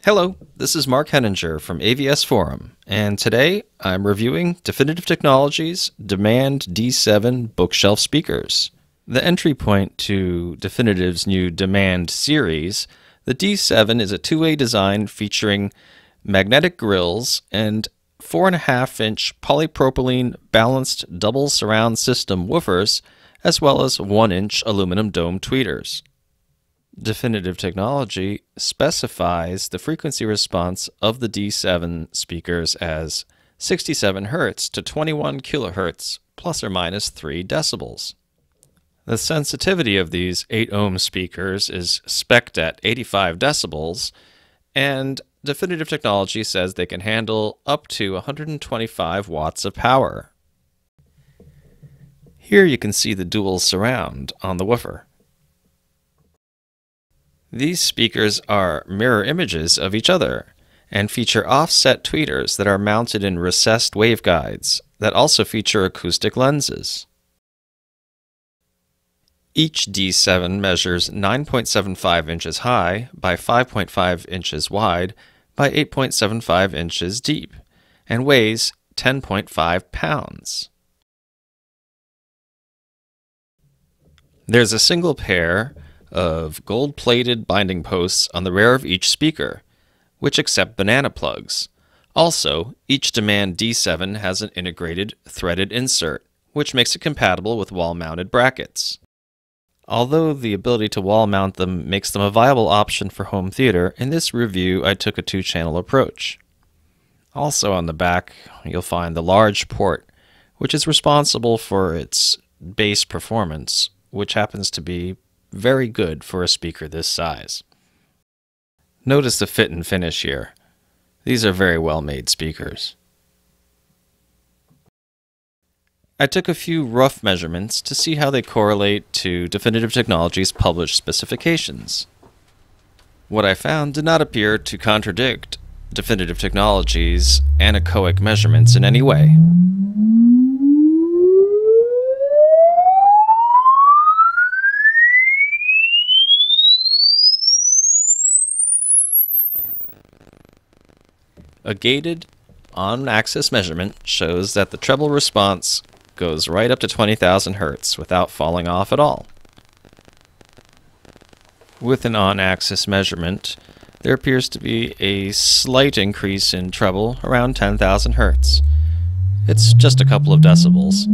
Hello, this is Mark Henninger from AVS Forum, and today I'm reviewing Definitive Technology's Demand D7 bookshelf speakers. The entry point to Definitive's new Demand series, the D7 is a two-way design featuring magnetic grills and 4.5-inch polypropylene balanced double surround system woofers, as well as 1-inch aluminum dome tweeters. Definitive Technology specifies the frequency response of the D7 speakers as 67 Hz to 21 kHz plus or minus 3 decibels. The sensitivity of these 8-ohm speakers is spec'd at 85 decibels, and Definitive Technology says they can handle up to 125 watts of power. Here you can see the dual surround on the woofer. These speakers are mirror images of each other and feature offset tweeters that are mounted in recessed waveguides that also feature acoustic lenses. Each D7 measures 9.75 inches high by 5.5 inches wide by 8.75 inches deep and weighs 10.5 pounds. There's a single pair of gold-plated binding posts on the rear of each speaker, which accept banana plugs. Also, each Demand D7 has an integrated threaded insert, which makes it compatible with wall-mounted brackets. Although the ability to wall-mount them makes them a viable option for home theater, in this review I took a two-channel approach. Also on the back, you'll find the large port, which is responsible for its bass performance, which happens to be very good for a speaker this size. Notice the fit and finish here. These are very well made speakers. I took a few rough measurements to see how they correlate to Definitive Technology's published specifications. What I found did not appear to contradict Definitive Technology's anechoic measurements in any way. A gated on-axis measurement shows that the treble response goes right up to 20,000 Hz without falling off at all. With an on-axis measurement, there appears to be a slight increase in treble around 10,000 Hz. It's just a couple of decibels.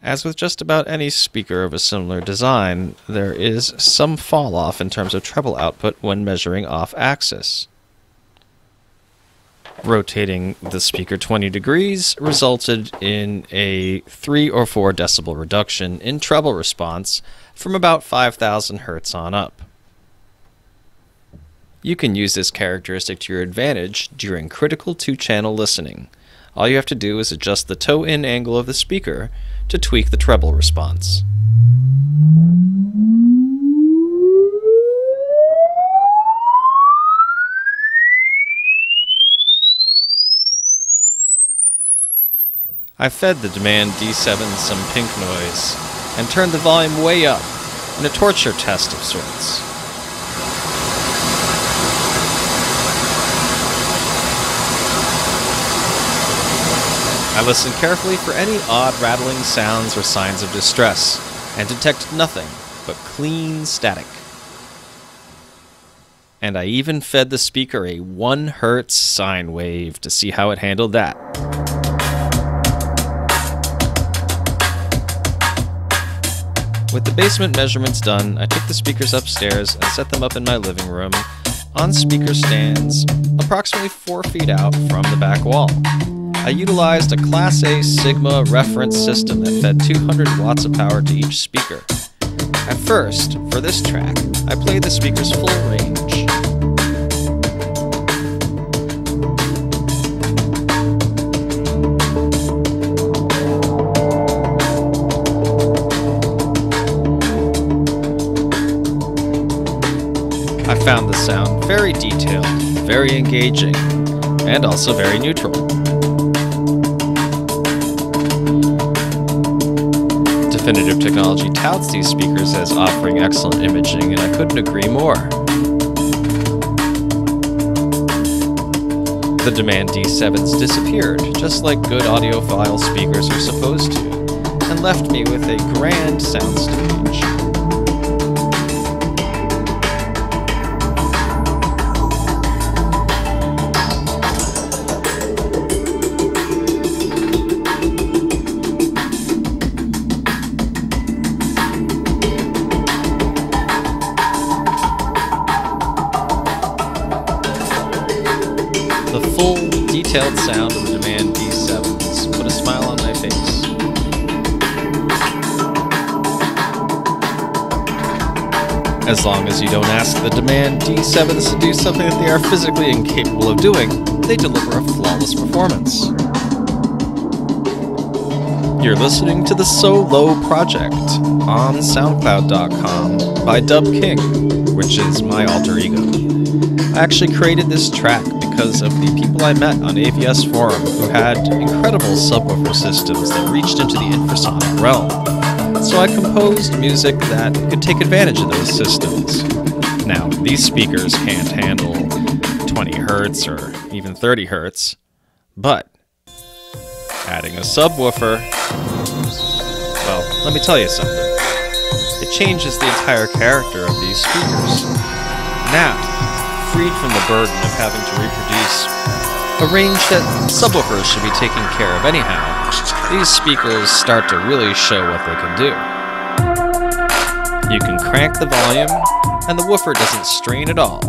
As with just about any speaker of a similar design, there is some fall-off in terms of treble output when measuring off-axis. Rotating the speaker 20 degrees resulted in a 3 or 4 decibel reduction in treble response from about 5,000 Hz on up. You can use this characteristic to your advantage during critical two-channel listening. All you have to do is adjust the toe-in angle of the speaker to tweak the treble response. I fed the Demand D7 some pink noise and turned the volume way up in a torture test of sorts. I listened carefully for any odd rattling sounds or signs of distress, and detected nothing but clean static. And I even fed the speaker a 1 Hz sine wave to see how it handled that. With the basement measurements done, I took the speakers upstairs and set them up in my living room on speaker stands approximately 4 feet out from the back wall. I utilized a Class A Sigma reference system that fed 200 watts of power to each speaker. At first, for this track, I played the speaker's full range. I found the sound very detailed, very engaging, and also very neutral. Definitive Technology touts these speakers as offering excellent imaging, and I couldn't agree more. The Demand D7s disappeared, just like good audiophile speakers are supposed to, and left me with a grand soundstage. The full, detailed sound of the Demand D7s put a smile on my face. As long as you don't ask the Demand D7s to do something that they are physically incapable of doing, they deliver a flawless performance. You're listening to the So Low Project on SoundCloud.com by Dub King, which is my alter ego. I actually created this track because of the people I met on AVS Forum who had incredible subwoofer systems that reached into the infrasonic realm. So I composed music that could take advantage of those systems. Now, these speakers can't handle 20 Hz or even 30 Hz, but adding a subwoofer, well, let me tell you something. It changes the entire character of these speakers. Now, freed from the burden of having to reproduce a range that subwoofers should be taking care of anyhow, these speakers start to really show what they can do. You can crank the volume, and the woofer doesn't strain at all.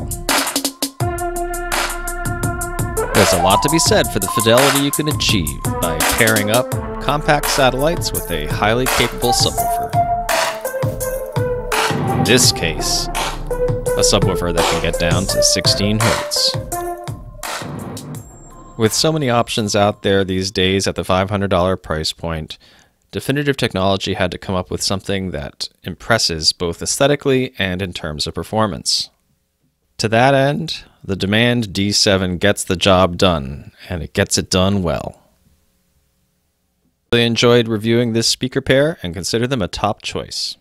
There's a lot to be said for the fidelity you can achieve by pairing up compact satellites with a highly capable subwoofer. In this case, a subwoofer that can get down to 16 Hz. With so many options out there these days at the $500 price point, Definitive Technology had to come up with something that impresses both aesthetically and in terms of performance. To that end, the Demand D7 gets the job done, and it gets it done well. I really enjoyed reviewing this speaker pair and consider them a top choice.